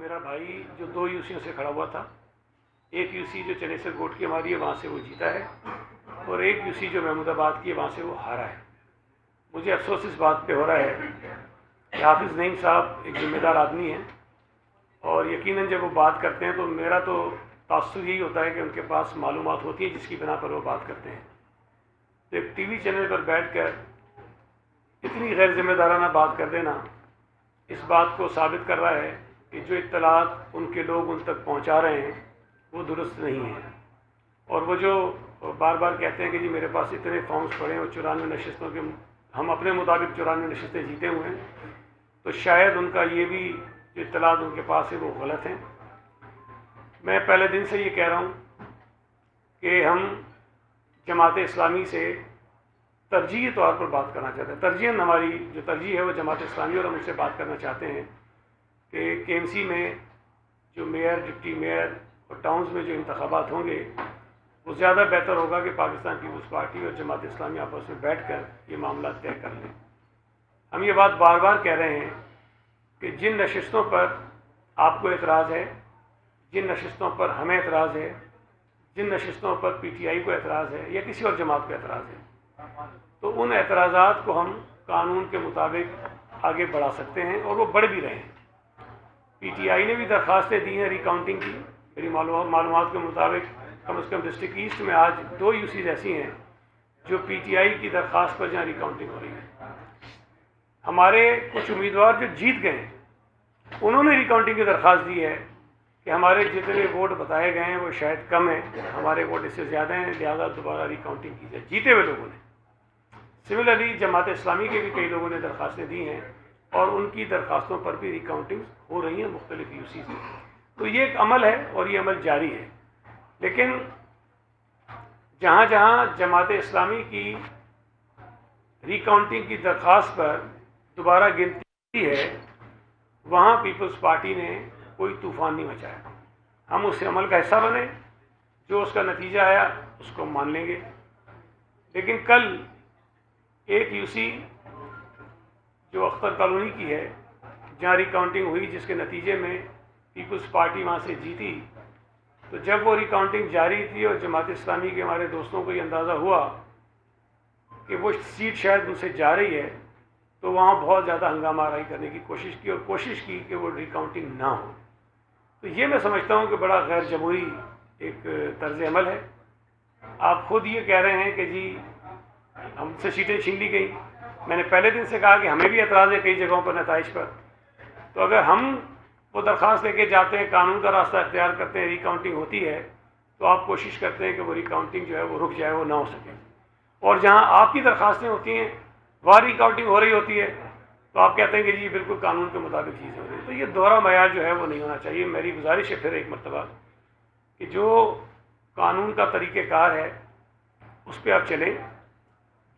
मेरा भाई जो 2 यूसियों से खड़ा हुआ था, एक यूसी जो चनेसर कोट की हमारी है वहाँ से वो जीता है, और एक यूसी जो महमूदाबाद की है वहाँ से वो हारा है। मुझे अफसोस इस बात पे हो रहा है कि हाफिज़ नईम साहब एक ज़िम्मेदार आदमी हैं, और यकीनन जब वो बात करते हैं तो मेरा तो तासुर यही होता है कि उनके पास मालूमात होती है जिसकी बिना पर वो बात करते हैं। तो एक टीवी चैनल पर बैठकर इतनी गैर जिम्मेदाराना बात कर देना इस बात को साबित कर रहा है कि जो इत्तलात उनके लोग उन तक पहुंचा रहे हैं वो दुरुस्त नहीं है। और वो जो बार बार कहते हैं कि जी मेरे पास इतने फॉर्म्स पड़े हैं और 94 नशस्तों के हम अपने मुताबिक 94 नशस्तें जीते हुए हैं, तो शायद उनका ये भी जो इत्तलात उनके पास है वो गलत हैं। मैं पहले दिन से ये कह रहा हूँ कि हम जमात इस्लामी से तरजीही तौर पर बात करना चाहते हैं। तरजीहन हमारी जो तरजीह है वो जमात इस्लामी, और हम उससे बात करना चाहते हैं कि केएमसी में जो मेयर, डिप्टी मेयर और टाउन्स में जो इंतखाबात होंगे वो ज़्यादा बेहतर होगा कि पाकिस्तान पीपल्स पार्टी और जमात इस्लामी आपस में बैठकर ये मामला तय कर लें। हम ये बात बार बार कह रहे हैं कि जिन नशस्तों पर आपको एतराज़ है, जिन नशस्तों पर हमें एतराज़ है, जिन नशस्तों पर पीटीआई को एतराज़ है या किसी और जमात को एतराज़ है, तो उन एतराज़ात को हम कानून के मुताबिक आगे बढ़ा सकते हैं, और वो बढ़ भी रहे हैं। पीटीआई ने भी दरख्वास्तें दी हैं रिकाउंटिंग की। मेरी मालूमात के मुताबिक कम से कम डिस्ट्रिक्ट ईस्ट में आज 2 यूसीज ऐसी हैं जो पीटीआई की दरख्वास्त पर जहाँ रिकाउंटिंग हो रही है। हमारे कुछ उम्मीदवार जो जीत गए उन्होंने रिकाउंटिंग की दरख्वास्त दी है कि हमारे जितने वोट बताए गए हैं वो शायद कम है, हमारे वोट इससे ज़्यादा हैं, लिहाजा दोबारा रिकाउंटिंग की जाए, जीते हुए लोगों ने। सिमिलरली जमात इस्लामी के भी कई लोगों ने दरख्वास्तें दी हैं और उनकी दरख्वास्तों पर भी रिकाउंटिंग हो रही हैं मुख्तलिफ यूसी से। तो ये एक अमल है और ये अमल जारी है। लेकिन जहाँ जहाँ जमात इस्लामी की रिकाउंटिंग की दरख्वास्त पर दोबारा गिनती है वहाँ पीपल्स पार्टी ने कोई तूफ़ान नहीं मचाया। हम उस अमल का हिस्सा बने, जो उसका नतीजा आया उसको मान लेंगे। लेकिन कल एक यूसी जो अख्तर कॉलोनी की है जहाँ रिकाउंटिंग हुई, जिसके नतीजे में पीपल्स पार्टी वहाँ से जीती, तो जब वो रिकाउंटिंग जारी थी और जमात इस्लामी के हमारे दोस्तों को ये अंदाज़ा हुआ कि वो सीट शायद उनसे जा रही है, तो वहाँ बहुत ज़्यादा हंगामा आराई करने की कोशिश की और कोशिश की कि वो रिकाउंटिंग ना हो। तो ये मैं समझता हूँ कि बड़ा गैर जमहूरी एक तर्ज अमल है। आप खुद ये कह रहे हैं कि जी हमसे सीटें छीन ली गई। मैंने पहले दिन से कहा कि हमें भी एतराज़ है कई जगहों पर नताइज पर। तो अगर हम वो दरख्वास्त लेके जाते हैं, कानून का रास्ता इख्तियार करते हैं, रिकाउंटिंग होती है, तो आप कोशिश करते हैं कि वो रिकाउंटिंग जो है वो रुक जाए, वो ना हो सके। और जहाँ आपकी दरख्वास्तें होती हैं वहाँ रिकाउंटिंग हो रही होती है, तो आप कहते हैं कि जी बिल्कुल कानून के मुताबिक चीज़ें हो रही हैं। तो ये दोहरा मयार जो है वो नहीं होना चाहिए। मेरी गुजारिश है फिर एक मरतबा कि जो कानून का तरीक़ेकार है उस पर आप चलें।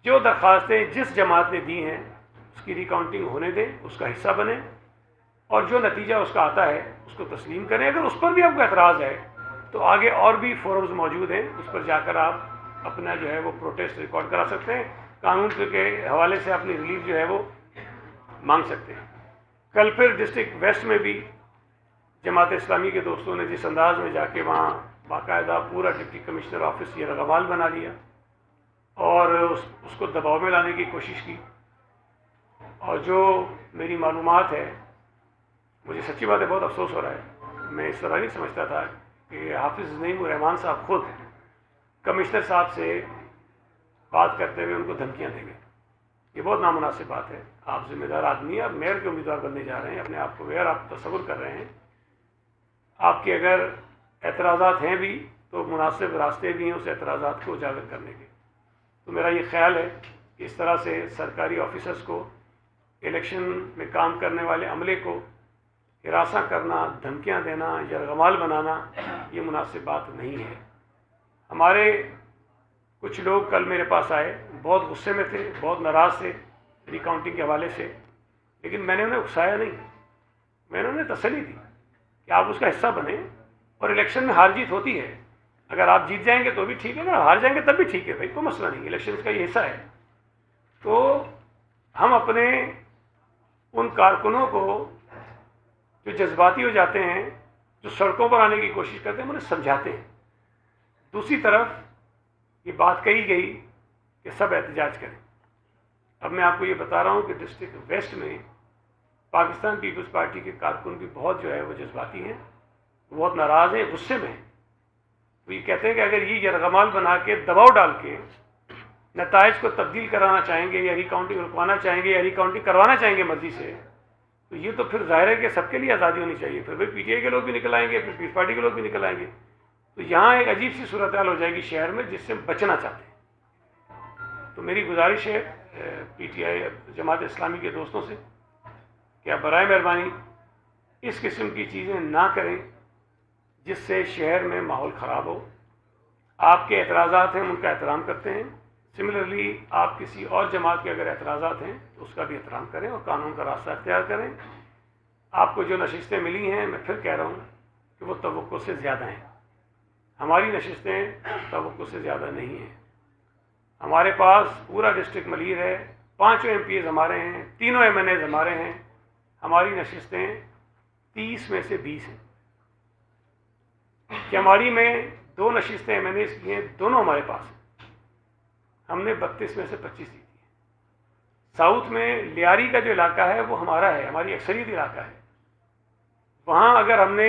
जो दरख्वास्तें जिस जमात ने दी हैं उसकी रिकाउंटिंग होने दें, उसका हिस्सा बने, और जो नतीजा उसका आता है उसको तस्लीम करें। अगर उस पर भी आपको एतराज़ है तो आगे और भी फोरम्स मौजूद हैं, उस पर जाकर आप अपना जो है वो प्रोटेस्ट रिकॉर्ड करा सकते हैं। कानून के हवाले से अपनी रिलीफ जो है वो मांग सकते हैं। कल फिर डिस्ट्रिक्ट वेस्ट में भी जमात इस्लामी के दोस्तों ने जिस अंदाज में जाके वहाँ बाकायदा पूरा डिप्टी कमिश्नर ऑफिस ये रगमाल बना लिया और उसको दबाव में लाने की कोशिश की। और जो मेरी मालूमात है, मुझे सच्ची बात है बहुत अफसोस हो रहा है, मैं इस तरह नहीं समझता था कि हाफिज़ नईम रहमान साहब खुद कमिश्नर साहब से बात करते हुए उनको धमकियाँ देंगे। ये बहुत नामुनासिब बात है। आप जिम्मेदार आदमी हैं, आप मेयर के उम्मीदवार बनने जा रहे हैं, अपने आप को मेयर आप तस्वुर कर रहे हैं। आपके अगर एतराज़ात हैं भी तो मुनासिब रास्ते भी हैं उस एतराज़ात को उजागर करने के। तो मेरा ये ख्याल है कि इस तरह से सरकारी ऑफिसर्स को, इलेक्शन में काम करने वाले अमले को हिरासा करना, धमकियां देना, यरगमाल बनाना, ये मुनासिब बात नहीं है। हमारे कुछ लोग कल मेरे पास आए, बहुत गुस्से में थे, बहुत नाराज़ थे रिकाउंटिंग के हवाले से, लेकिन मैंने उन्हें उकसाया नहीं। मैंने उन्हें तसल्ली दी कि आप उसका हिस्सा बने, और इलेक्शन में हार जीत होती है। अगर आप जीत जाएंगे तो भी ठीक है, अगर हार जाएंगे तब भी ठीक है, भाई कोई मसला नहीं, इलेक्शन का ये हिस्सा है। तो हम अपने उन कारकुनों को जो जो जज्बाती हो जाते हैं, जो सड़कों पर आने की कोशिश करते हैं, उन्हें समझाते हैं। दूसरी तरफ ये बात कही गई कि सब एहतजाज करें। अब मैं आपको ये बता रहा हूँ कि डिस्ट्रिक्ट वेस्ट में पाकिस्तान पीपल्स पार्टी के कारकुन भी बहुत जो है वो जज्बाती हैं, बहुत नाराज़ हैं, गुस्से में हैं। तो ये कहते हैं कि अगर ये यरगमाल बना के दबाव डाल के नताइज को तब्दील कराना चाहेंगे या रिकाउंटिंग रुकवाना चाहेंगे या रिकाउंटिंग करवाना चाहेंगे मर्जी से, तो ये तो फिर जाहिर है कि सबके लिए आज़ादी होनी चाहिए। फिर भाई पीटीआई के लोग भी निकल आएंगे, फिर पीपल्स पार्टी के लोग भी निकल आएंगे। तो यहाँ एक अजीब सी सूरत हाल हो जाएगी शहर में, जिससे बचना चाहते हैं। तो मेरी गुजारिश है पीटीआई जमात इस्लामी के दोस्तों से कि आप बराए मेहरबानी इस किस्म की चीज़ें ना करें जिससे शहर में माहौल ख़राब हो। आपके एतराज़ात हैं, उनका एहतराम करते हैं। सिमिलरली आप किसी और जमात के अगर एतराज़ात हैं तो उसका भी एहतराम करें और कानून का रास्ता अख्तियार करें। आपको जो नशिस्तें मिली हैं, मैं फिर कह रहा हूँ कि वो तवक्को से ज़्यादा हैं। हमारी नशिस्तें तवक्को से ज़्यादा नहीं हैं। हमारे पास पूरा डिस्ट्रिक्ट मलीर है, 5 MPs हमारे हैं, 3 MNAs हमारे हैं। हमारी नशिस्तें 30 में से 20 हैं। कैमाड़ी में 2 नशिस्तें MNAs की हैं, दोनों हमारे पास हैं। हमने 32 में से 25 जीती है। साउथ में लियारी का जो इलाका है वो हमारा है, हमारी अक्सरियत इलाका है। वहाँ अगर हमने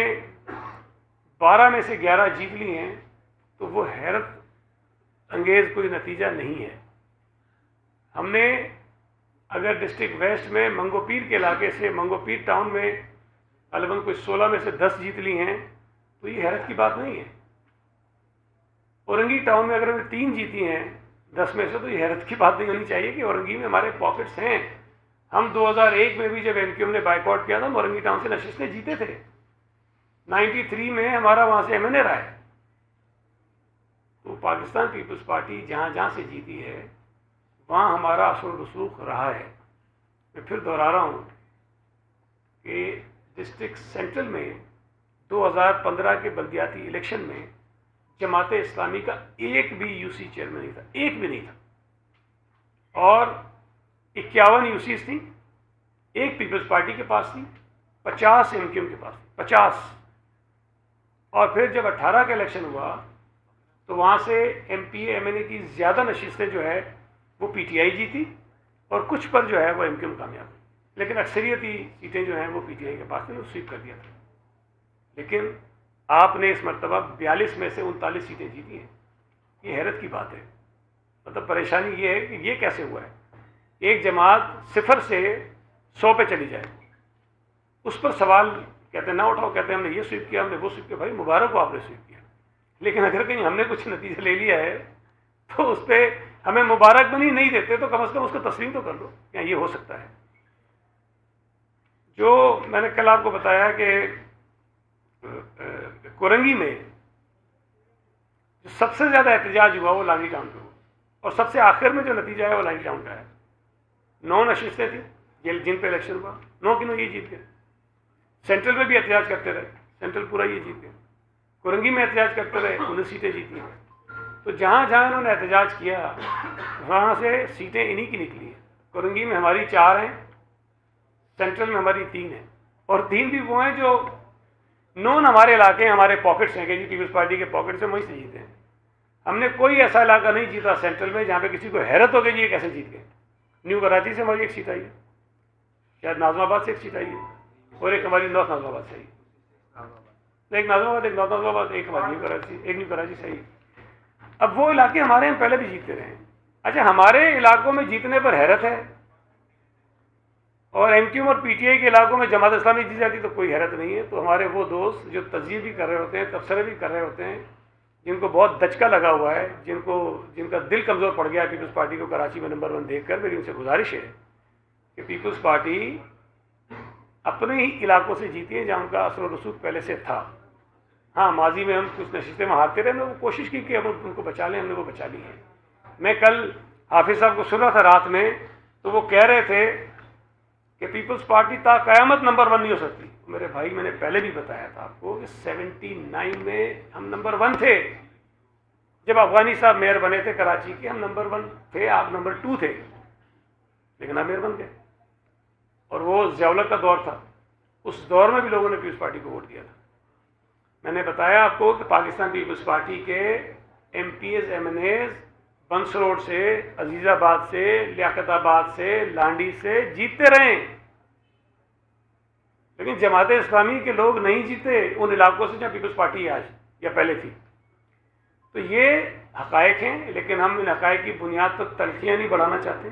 12 में से 11 जीत ली हैं तो वो हैरत अंगेज़ कोई नतीजा नहीं है। हमने अगर डिस्ट्रिक्ट वेस्ट में मंगोपीर के इलाके से मंगोपीर टाउन में अलबन कोई 16 में से 10 जीत ली हैं तो ये हैरत की बात नहीं है। औरंगी टाउन में अगर हमने 3 जीती हैं 10 में से, तो ये हैरत की बात नहीं होनी चाहिए कि औरंगी में हमारे पॉकेट्स हैं। हम 2001 में भी जब एनक्यूएम ने बाइकआउट किया था, हम औरंगी टाउन से नशिस्तें जीते थे। 93 में हमारा वहाँ से MNA रहा है। तो पाकिस्तान पीपल्स पार्टी जहाँ जहाँ से जीती है वहाँ हमारा असर रसूख रहा है। मैं फिर दोहरा रहा हूँ कि डिस्ट्रिक्ट सेंट्रल में 2015 के बल्दियाती इलेक्शन में जमात इस्लामी का एक भी यूसी चेयरमैन नहीं था, एक भी नहीं था। और 51 यूसीज थी, एक पीपल्स पार्टी के पास थी, 50 एमक्यूएम के पास थी, 50। और फिर जब 18 का इलेक्शन हुआ तो वहाँ से MPA MNA की ज़्यादा नशिस्तें जो है वो PTI जीती और कुछ पर जो है वो MQM कामयाब हुई। लेकिन अक्सरियती सीटें जो हैं वो PTI के पास ने स्वीप कर दिया था। लेकिन आपने इस मरतबा 42 में से 39 सीटें जीती हैं। ये हैरत की बात है। मतलब परेशानी ये है कि ये कैसे हुआ है, एक जमात 0 से 100 पे चली जाए, उस पर सवाल कहते हैं ना उठाओ, कहते हैं हमने ये स्वीप किया, हमने वो स्वीप किया। भाई मुबारक हो, आपने स्वीप किया। लेकिन अगर कहीं हमने कुछ नतीजा ले लिया है तो उस पर हमें मुबारकबादी नहीं देते तो कम से कम उसको तस्लीम तो कर लो, या ये हो सकता है। जो मैंने कल आपको बताया कि कोरंगी में जो सबसे ज़्यादा एहतजाज हुआ वो लानी टाउन पे हुआ, और सबसे आखिर में जो नतीजा है वो लानी टाउन का है। 9 नशिस्तें थी जिन पे इलेक्शन हुआ, 9 की 9 ये जीत गए। सेंट्रल में भी एहतजाज करते रहे, सेंट्रल पूरा ये जीत गए। कोरंगी में एहतजाज करते रहे, 19 सीटें जीती हैं। तो जहाँ जहाँ इन्होंने एहतजाज किया वहाँ से सीटें इन्हीं की निकली हैं। कोरंगी में हमारी 4 हैं, सेंट्रल में हमारी 3 हैं, और 3 भी वो हैं जो नॉन हमारे इलाके हैं, हमारे पॉकेट्स हैं कि जी पीपल्स पार्टी के पॉकेट से वहीं से जीते हैं। हमने कोई ऐसा इलाका नहीं जीता सेंट्रल में जहाँ पे किसी को हैरत हो गई ये कैसे जीत गए। न्यू कराची से हमारी 1 सीट आई है, शायद नाज़िमाबाद से 1 सीट आई है, और एक हमारी नॉर्थ नाज़िमाबाद से आई है। एक नाज़िमाबाद, एक नॉर्थ नाज़िमाबाद, एक हमारी न्यू कराची, एक न्यू कराची से आई। अब वो इलाके हमारे हम पहले भी जीतते रहे हैं। अच्छा, हमारे इलाकों में जीतने पर हैरत है और MQM और PTI के इलाकों में जमात इस्लामी जीत जाती तो कोई हैरत नहीं है। तो हमारे वो दोस्त जो तजज़िये भी कर रहे होते हैं, तबसरे भी कर रहे होते हैं, जिनको बहुत दचका लगा हुआ है, जिनका दिल कमज़ोर पड़ गया है पीपल्स पार्टी को कराची में नंबर 1 देखकर, मेरी उनसे गुजारिश है कि पीपल्स पार्टी अपने ही इलाकों से जीती है जहाँ उनका असर रसूख पहले से था। हाँ, माजी में हम कुछ नशिस्तें में हारते रहे, वो कोशिश की कि हम उनको बचा लें, हमने वो बचा ली है। मैं कल हाफिज़ साहब को सुन रहा था रात में, तो वो कह रहे थे कि पीपल्स पार्टी ता क़यामत नंबर 1 नहीं हो सकती। मेरे भाई, मैंने पहले भी बताया था आपको कि 79 में हम नंबर 1 थे। जब अफगानी साहब मेयर बने थे कराची के, हम नंबर 1 थे, आप नंबर 2 थे, लेकिन आप मेयर बन गए। और वो ज़ियाउल हक का दौर था, उस दौर में भी लोगों ने पीपल्स पार्टी को वोट दिया था। मैंने बताया आपको कि पाकिस्तान पीपल्स पार्टी के MPs MNAs बंस रोड से, अजीज़ाबाद से, लियाकताबाद से, लांडी से जीतते रहे, लेकिन जमात इस्लामी के लोग नहीं जीते उन इलाकों से जहाँ पीपल्स पार्टी आज या पहले थी। तो ये हकायक हैं, लेकिन हम इन हकायक की बुनियाद पर तल्खियाँ नहीं बढ़ाना चाहते।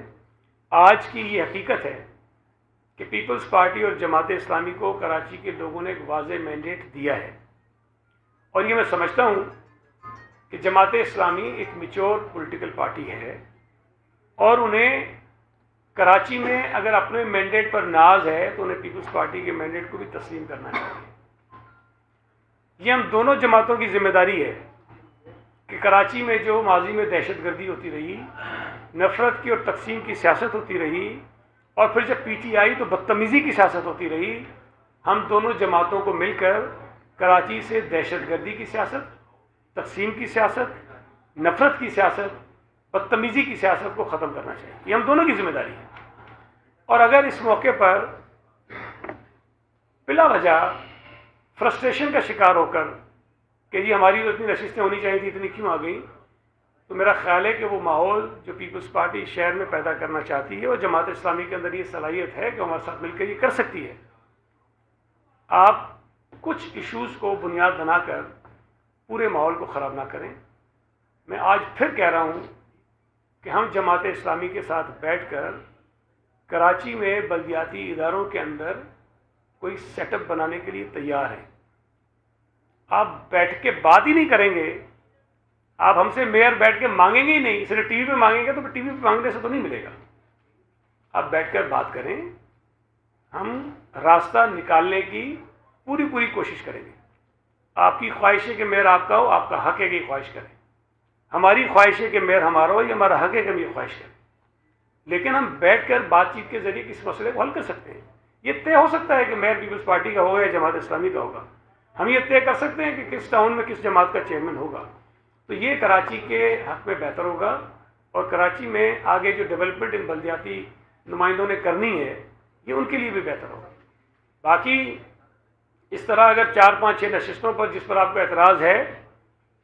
आज की ये हकीकत है कि पीपल्स पार्टी और जमात इस्लामी को कराची के लोगों ने एक वाज़ेह मैंडेट दिया है, और ये मैं समझता हूँ कि जमात इस्लामी एक मैच्योर पॉलिटिकल पार्टी है और उन्हें कराची में अगर अपने मैंडेट पर नाज है तो उन्हें पीपल्स पार्टी के मैंडेट को भी तस्लीम करना चाहिए। ये हम दोनों जमातों की जिम्मेदारी है कि कराची में जो माजी में दहशतगर्दी होती रही, नफरत की और तकसीम की सियासत होती रही, और फिर जब पीटी आई तो बदतमीज़ी की सियासत होती रही, हम दोनों जमातों को मिलकर कराची से दहशतगर्दी की सियासत, तकसीम की सियासत, नफरत की सियासत, बदतमीज़ी की सियासत को ख़त्म करना चाहिए। ये हम दोनों की जिम्मेदारी है। और अगर इस मौके पर बिला वजह फ्रस्ट्रेशन का शिकार होकर कि जी हमारी तो इतनी नशिस्तें होनी चाहिए थी, इतनी क्यों आ गई, तो मेरा ख्याल है कि वो माहौल जो पीपल्स पार्टी शहर में पैदा करना चाहती है और जमात इस्लामी के अंदर ये सलाहियत है कि हमारे साथ मिलकर ये कर सकती है। आप कुछ इश्यूज़ को बुनियाद बनाकर पूरे माहौल को ख़राब ना करें। मैं आज फिर कह रहा हूँ कि हम जमात इस्लामी के साथ बैठकर कराची में बल्दियाती इदारों के अंदर कोई सेटअप बनाने के लिए तैयार हैं। आप बैठ के बात ही नहीं करेंगे, आप हमसे मेयर बैठ के मांगेंगे ही नहीं, सिर्फ टीवी पे मांगेंगे तो टीवी पे मांगने से तो नहीं मिलेगा। आप बैठकर बात करें, हम रास्ता निकालने की पूरी कोशिश करेंगे। आपकी ख्वाहिश है कि मेयर आपका हो, आपका हक है कि ख्वाहिश करें। हमारी ख्वाहिश है कि मेयर हमारा हो, ये हमारा हक है कि हम ये ख्वाहिश करें। लेकिन हम बैठकर बातचीत के जरिए किस मसले को हल कर सकते हैं। ये तय हो सकता है कि मेयर पीपल्स पार्टी का होगा या जमात इस्लामी का होगा। हम ये तय कर सकते हैं कि किस टाउन में किस जमात का चेयरमैन होगा। तो ये कराची के हक में बेहतर होगा, और कराची में आगे जो डेवलपमेंट इन बल्दियाती नुमाइंदों ने करनी है ये उनके लिए भी बेहतर होगा। बाकी इस तरह अगर 4-5-6 नशिस्तों पर जिस पर आपको एतराज़ है,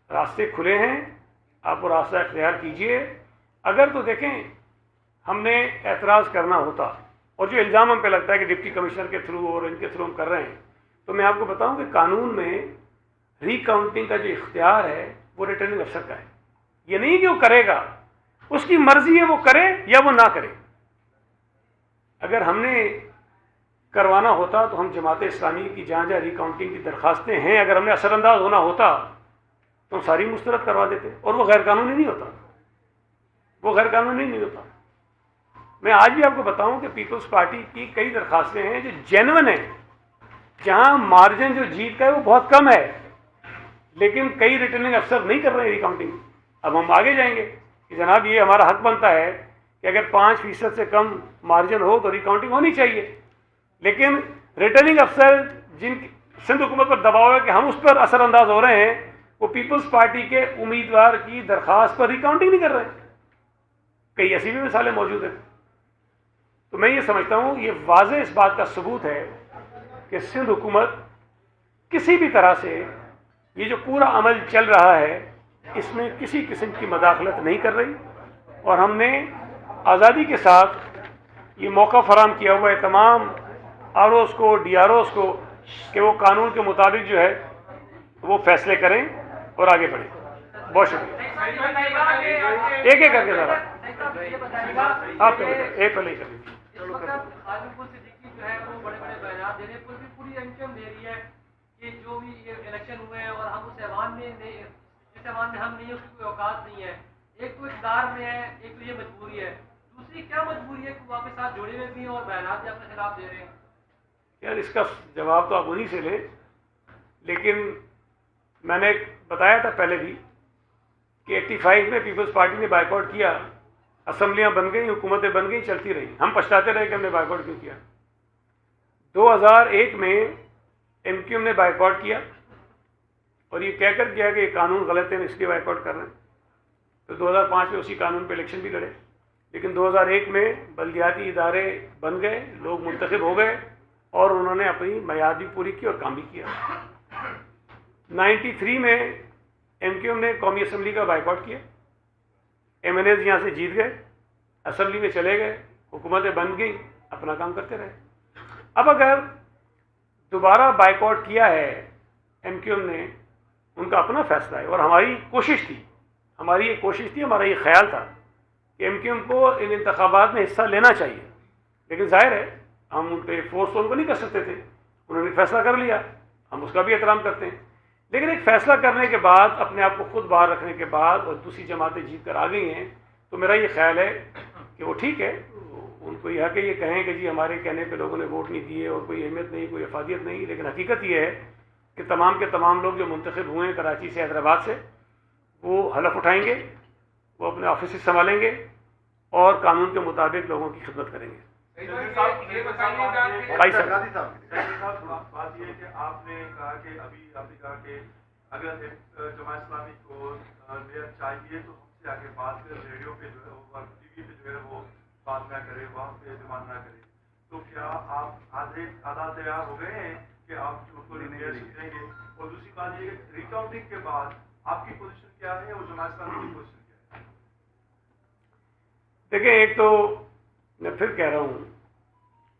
रास्ते खुले हैं, आप वो रास्ता इख्तियार कीजिए। अगर तो देखें हमने एतराज़ करना होता, और जो इल्ज़ाम हम पे लगता है कि डिप्टी कमिश्नर के थ्रू और इनके थ्रू हम कर रहे हैं, तो मैं आपको बताऊं कि कानून में रिकाउंटिंग का जो इख्तियार है वो रिटर्निंग अफसर का है। ये नहीं कि वो करेगा, उसकी मर्जी है वो करे या वो ना करे। अगर हमने करवाना होता तो हम जमात इस्लामी की जहाँ जहाँ रिकाउंटिंग की दरख्वास्तें हैं, अगर हमने असरअंदाज होना होता तो हम सारी मुस्तरद करवा देते, और वो गैर कानूनी नहीं होता, वो गैर कानूनी नहीं होता। मैं आज भी आपको बताऊं कि पीपल्स पार्टी की कई दरख्वास्तें हैं जो जेन्युइन है, जहां मार्जिन जो जीत का है वो बहुत कम है, लेकिन कई रिटर्निंग अफसर नहीं कर रहे हैं रिकाउंटिंग। अब हम आगे जाएंगे कि जनाब ये हमारा हक बनता है कि अगर 5% से कम मार्जिन हो तो रिकाउंटिंग होनी चाहिए, लेकिन रिटर्निंग अफसर जिन सिंध हुकूमत पर दबाव है कि हम उस पर असरअंदाज हो रहे हैं, वो पीपल्स पार्टी के उम्मीदवार की दरख्वास्त पर रिकाउंटिंग नहीं कर रहे हैं। कई ऐसी भी मिसालें मौजूद हैं। तो मैं ये समझता हूँ ये वाज़ेह इस बात का सबूत है कि सिंध हुकूमत किसी भी तरह से ये जो पूरा अमल चल रहा है इसमें किसी किस्म की मदाखलत नहीं कर रही, और हमने आज़ादी के साथ ये मौका फराम किया हुआ है तमाम ROs को, DROs को कि वो कानून के मुताबिक जो है वो फैसले करें और आगे बढ़ें। बहुत शुक्रिया। एक एक करके ज़रा आप एक पहले ही कर लीजिए। जो है वो बड़े-बड़े बयान दे रहे हैं, पूरी एमक्यूएम दे रही है कि जो भी ये इलेक्शन हुए हैं और हम उस ऐवान में नहीं, जिस ऐवान में हम नहीं है उसकी कोई औकात नहीं है। एक तो इक़्तिदार में है, एक तो ये मजबूरी है, दूसरी क्या मजबूरी है कि वो आपके साथ जुड़े हुए भी हैं और बयान भी अपने खिलाफ दे रहे हैं। यार इसका जवाब तो आप उन्हीं से लें, लेकिन मैंने बताया था पहले भी कि 85 में पीपल्स पार्टी ने बायकॉट किया, असम्बलियाँ बन गई, हुकूमतें बन गई, चलती रही, हम पछताते रहे कि हमने बायकॉट क्यों किया। 2001 में MQM ने बायकॉट किया और ये कहकर किया कि ये कानून गलत है, इसलिए बायकॉट कर रहे हैं। तो 2005 में उसी कानून पे इलेक्शन भी लड़े, लेकिन 2001 में बल्दियाती इदारे बन गए, लोग मुंतखब हो गए, और उन्होंने अपनी मयाद भी पूरी की और काम भी किया। 93 में MQM ने कौमी असम्बली का बाइकआउट किया, MNAs यहाँ से जीत गए, असम्बली में चले गए, हुकूमतें बन गई, अपना काम करते रहे। अब अगर दोबारा बाइकआउट किया है MQM ने, उनका अपना फैसला है, और हमारी कोशिश थी, हमारा ये ख्याल था कि MQM को इन इंतखाबात में हिस्सा लेना चाहिए, लेकिन जाहिर है हम उन पर फोर्स तो उनको नहीं कर सकते थे। उन्होंने फैसला कर लिया, हम उसका भी एहतराम करते हैं, लेकिन एक फ़ैसला करने के बाद, अपने आप को खुद बाहर रखने के बाद, और दूसरी जमातें जीत कर आ गई हैं, तो मेरा ये ख्याल है कि वो ठीक है। उनको यह कि ये कहें कि जी हमारे कहने पे लोगों ने वोट नहीं दिए और कोई अहमियत नहीं, कोई अफादियत नहीं, लेकिन हकीकत ये है कि तमाम के तमाम लोग जो मुंतखब हुए हैं कराची से, हैदराबाद से, वो हलफ उठाएंगे, वो अपने ऑफिस संभालेंगे और कानून के मुताबिक लोगों की खिदमत करेंगे। बात ये है कि आपने कहा कि अगर जमात इस्लामी को मेयर चाहिए तो हमसे आगे बात कर, रेडियो पे जो है वो, TV पे जो है वो बात ना करे, वहाँ पे डिमांड ना करे, तो क्या आप आधा तैयार हो गए हैं कि आप उनको मेयरशिप देंगे? और दूसरी बात ये कि रिकाउंटिंग के बाद आपकी पोजीशन क्या है और जमात इस्लामी की पोजीशन क्या है? देखिए, एक तो मैं फिर कह रहा हूँ,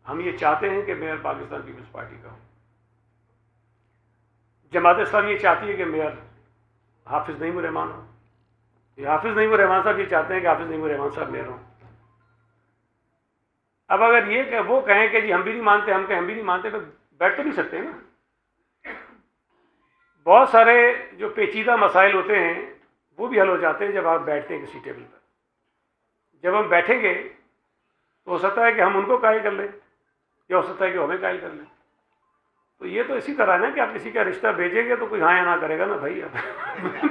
हम ये चाहते हैं कि मेयर पाकिस्तान पीपल्स पार्टी का हो। जमात इस्लामी ये चाहती है कि मेयर हाफिज़ नईमुर रहमान हो। ये हाफिज़ नईमुर रहमान साहब ये चाहते हैं कि हाफिज़ नईमुर रहमान साहब मेयर हों। अब अगर ये वो कहें कि जी हम भी नहीं मानते, हम भी नहीं मानते, तो बैठ तो नहीं सकते ना। बहुत सारे जो पेचीदा मसाइल होते हैं वो भी हल हो जाते हैं जब आप बैठते हैं किसी टेबल पर। जब हम बैठेंगे तो हो सकता है कि हम उनको कायल कर लें, या हो सकता है कि हमें कायल कर लें। तो ये तो इसी तरह ना कि आप किसी का रिश्ता भेजेंगे तो कोई हाँ या ना करेगा ना भाई, आप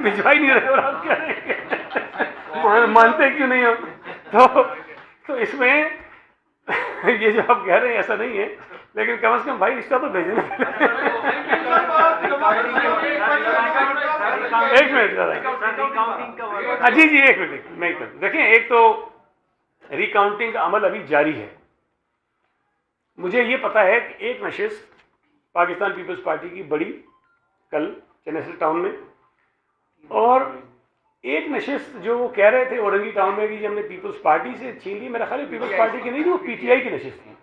भिजवा ही नहीं रहे और आप क्या करेंगे, मानते क्यों नहीं हो? तो इसमें ये जो आप कह रहे हैं ऐसा नहीं है, लेकिन कम से कम भाई रिश्ता तो भेजना। एक मिनट जी, एक मिनट मैं कर दूं। देखिए, एक तो रिकाउंटिंग का अमल अभी जारी है। मुझे ये पता है कि एक नशिस्त पाकिस्तान पीपल्स पार्टी की बड़ी कल चेन्नई टाउन में, और एक नशिस्त जो वो कह रहे थे औरंगी टाउन में कि हमने पीपल्स पार्टी से छीन ली, मेरा ख्याल है पीपल्स पार्टी की नहीं थी, वो PTI की नशिस्त थी।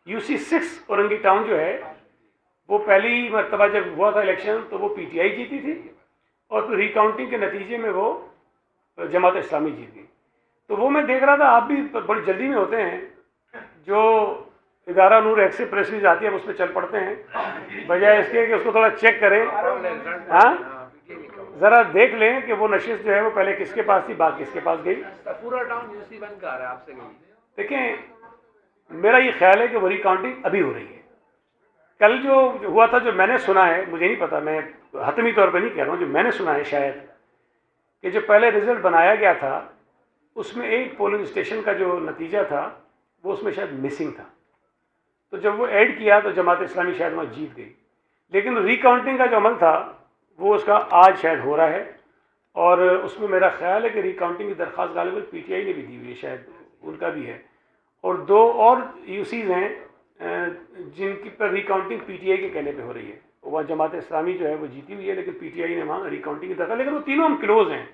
UC 6 औरंगी टाउन जो है वो पहली मरतबा जब हुआ था इलेक्शन तो वो PTI जीती थी, और फिर रिकाउंटिंग के नतीजे में वो जमात इस्लामी जीत गई। तो वो मैं देख रहा था, आप भी बड़ी जल्दी में होते हैं, जो इदारा नूर एक से प्रेस रिलीज आती है उस पर चल पड़ते हैं, बजाय इसके कि उसको थोड़ा चेक करें। हाँ, जरा देख लें कि वो नशिस्त जो है वो पहले किसके पास थी, बात किसके पास गई। पूरा टाउन UC बन कर रहा है आपसे गई। देखें, मेरा ये ख्याल है कि वो रिकाउंटिंग अभी हो रही है। कल जो हुआ था, जो मैंने सुना है, मुझे नहीं पता, मैं हतमी तौर पर नहीं कह रहा हूँ, जो मैंने सुना है शायद कि जो पहले रिजल्ट बनाया गया था उसमें एक पोलिंग स्टेशन का जो नतीजा था वो उसमें शायद मिसिंग था। तो जब वो ऐड किया तो जमात इस्लामी शायद वहाँ जीत गई, लेकिन रिकाउंटिंग का जो अमल था वो उसका आज शायद हो रहा है, और उसमें मेरा ख्याल है कि रिकाउंटिंग की दरख्वास्त गालिबन PTI ने भी दी हुई है, शायद उनका भी है, और 2 और UCs हैं जिनकी पर रिकाउंटिंग PTI के कहने पे हो रही है। वहाँ जमात इस्लामी जो है वो जीती हुई है, लेकिन PTI ने वहाँ रिकाउंटिंग की दरख्वास्त, लेकिन वो तीनों हम क्लोज हैं।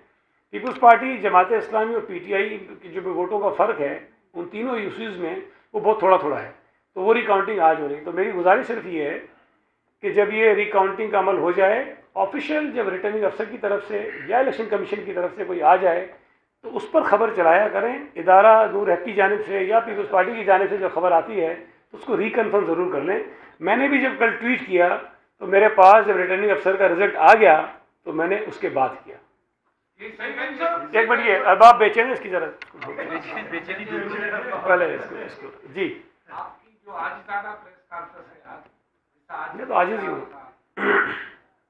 पीपल्स पार्टी, जमात इस्लामी और PTI की जो वोटों का फ़र्क है उन तीनों UCs में वो बहुत थोड़ा थोड़ा है, तो वो रिकाउंटिंग आज हो रही है। तो मेरी गुजारिश सिर्फ ये है कि जब ये रिकाउंटिंग का अमल हो जाए, ऑफिशियल जब रिटर्निंग अफसर की तरफ से या इलेक्शन कमीशन की तरफ से कोई आ जाए तो उस पर खबर चलाया करें। इदारा नूर हक की जानिब से या पीपल्स पार्टी की जानिब से जो खबर आती है तो उसको रिकन्फर्म ज़रूर कर लें। मैंने भी जब कल ट्वीट किया तो मेरे पास जब रिटर्निंग अफसर का रिजल्ट आ गया तो मैंने उसके बाद किया। एक मिनट, ये अब आप बेचेंगे इसकी जरा पहले इसको जी। आपकी जो आज प्रेस कॉन्फ्रेंस है, आज मैं तो आजिज़ ही हूँ,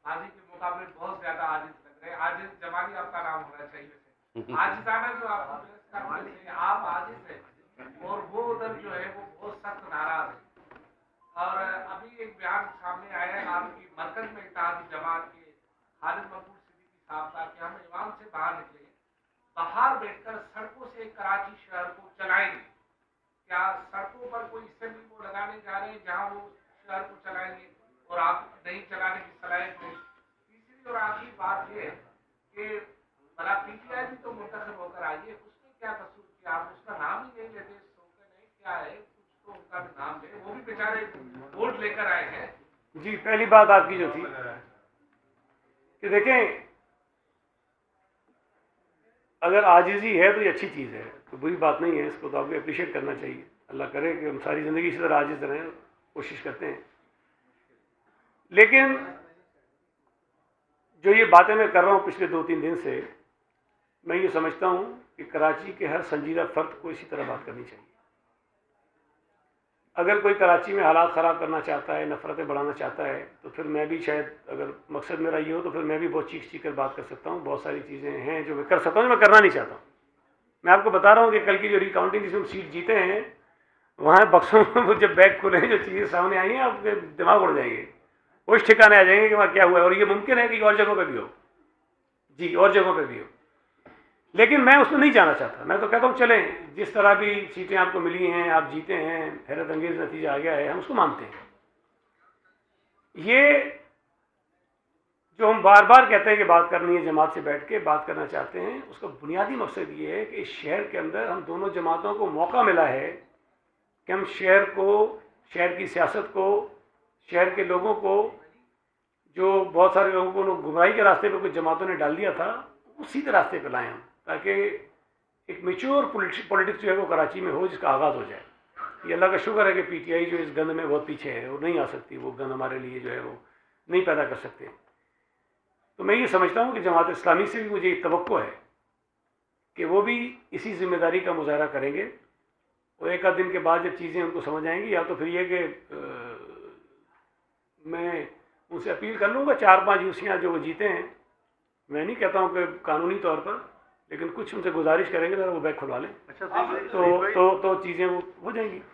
आज के मुकाबले बहुत ज्यादा आजिज़ लग रहे हैं। आजिज़ जमानी आपका नाम होना चाहिए। आजिज़ाना जो आपकी प्रेस कॉन्फ्रेंस है, आप आजिज़ है और वो उधर जो है वो बहुत सख्त नाराज है। और अभी एक बयान सामने आया है आपकी मरकज में इत्तेहादी जमात के खालिद मकबूल सिद्दीकी साहब का कि हम ईवान से बाहर निकले, बाहर बैठकर सड़कों से कराची शहर को चलाएंगे। क्या सड़कों पर कोई असेंबली वो लगाने जा रहे हैं जहां वो शहर को चलाएंगे और आप नहीं चलाने की सलाहियत नहीं? तीसरी और आखिरी बात ये है कि भला पीटीआई भी तो मुंतखब होकर आई है, उसने क्या कसूर किया? आप उसका नाम ही नहीं लेते, नहीं क्या है, कुछ तो उनका भी नाम ले, वो भी बेचारे वोट लेकर आए हैं। जी, पहली बात आपकी जो थी कि देखें, अगर आजिज़ी है तो ये अच्छी चीज़ है, तो बुरी बात नहीं है, इसको तो आपको अप्रिशिएट करना चाहिए। अल्लाह करे कि हम सारी ज़िंदगी इसी तरह आजिज़ रहें, कोशिश करते हैं। लेकिन जो ये बातें मैं कर रहा हूँ पिछले 2-3 दिन से, मैं ये समझता हूँ कि कराची के हर संजीदा फ़र्द को इसी तरह बात करनी चाहिए। अगर कोई कराची में हालात ख़राब करना चाहता है, नफ़रतें बढ़ाना चाहता है, तो फिर मैं भी शायद, अगर मकसद मेरा ये हो तो फिर मैं भी बहुत चीख कर बात कर सकता हूँ। बहुत सारी चीज़ें हैं जो मैं कर सकता हूँ, जो मैं करना नहीं चाहता हूँ। मैं आपको बता रहा हूँ कि कल की जो रिकाउंटिंग जिसमें सीट जीते हैं, वहाँ बक्सों में जब बैग खुले हैं, जो चीज़ें सामने आई हैं, आपके दिमाग उड़ जाएंगे, उस ठिकाने आ जाएंगे कि वहाँ क्या हुआ है। और ये मुमकिन है कि और जगहों पर भी हो, जी, और जगहों पर भी हो। लेकिन मैं उसमें नहीं जाना चाहता। मैं तो कहता हूँ चलें, जिस तरह भी सीटें आपको मिली हैं, आप जीते हैं, हैरत अंगेज़ नतीजा आ गया है, हम उसको मानते हैं। ये जो हम बार बार कहते हैं कि बात करनी है, जमात से बैठ के बात करना चाहते हैं, उसका बुनियादी मकसद ये है कि इस शहर के अंदर हम दोनों जमातों को मौका मिला है कि हम शहर को, शहर की सियासत को, शहर के लोगों को, जो बहुत सारे लोगों को गुमराही के रास्ते पर कुछ जमातों ने डाल दिया था, वो सीधे रास्ते पर लाएँ हम, ताकि एक मैच्योर पॉलिटिक्स जो है वो कराची में हो, जिसका आगाज़ हो जाए। ये अल्लाह का शुक्र है कि पीटीआई जो इस गंद में बहुत पीछे है, वो नहीं आ सकती, वो गंद हमारे लिए जो है वो नहीं पैदा कर सकते। तो मैं ये समझता हूँ कि जमात इस्लामी से भी मुझे तवक्को है कि वो भी इसी जिम्मेदारी का मुजाहरा करेंगे, और एक आध दिन के बाद जब चीज़ें उनको समझ आएंगी, या तो फिर ये कि मैं उनसे अपील कर लूँगा 4-5 यूसियाँ जो वो जीते हैं, मैं नहीं कहता हूँ कि कानूनी तौर पर, लेकिन कुछ उनसे गुजारिश करेंगे जरा वो बैग खुलवा लें, तो चीज़ें वो हो जाएंगी।